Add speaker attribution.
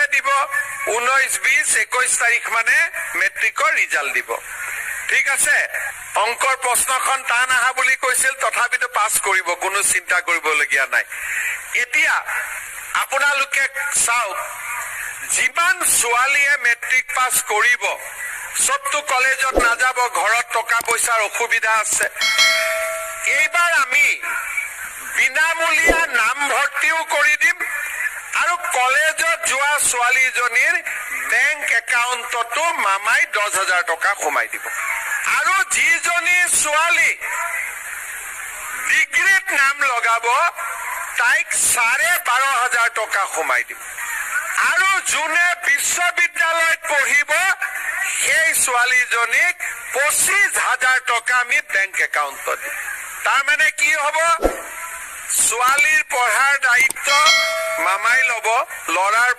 Speaker 1: কেতিয়াকে দিব 19, 20, 21 তাৰিখ মানে মেট্ৰিকৰ ৰিজাল্ট দিব ঠিক আছে অংকৰ প্ৰশ্নখন টান আহা বুলি কৈছিল তথাপিতো পাছ কৰিব কোনো চিন্তা কৰিবলগীয়া নাই এতিয়া আপোনালোকে চাওক যিমান ছোৱালীয়ে মেট্ৰিক পাছ কৰিব সবটো কলেজত নাযাব ঘৰত টকা পইচাৰ অসুবিধা আছে এইবাৰ আমি বিনামূলীয়া নাম ভৰ্তিও কৰি দিম আৰু কলেজত যোৱা ছোৱালীজনীৰ বেংক একাউণ্টতো মামাই 10,000 টকা সোমাই দিব আৰু যিজনী ছোৱালী ডিগ্ৰীত নাম লগাব তাইক 12,500 টকা সোমাই দিব আৰু যোনে বিশ্ববিদ্যালয়ত পঢ়িব সেই ছোৱালীজনীক 25,000 টকা আমি বেংক একাউণ্টত দিম তাৰমানে কি হ'ব ছোৱালীৰ পঢ়াৰ দায়িত্ব মামাই ল'ব ল'ৰাৰ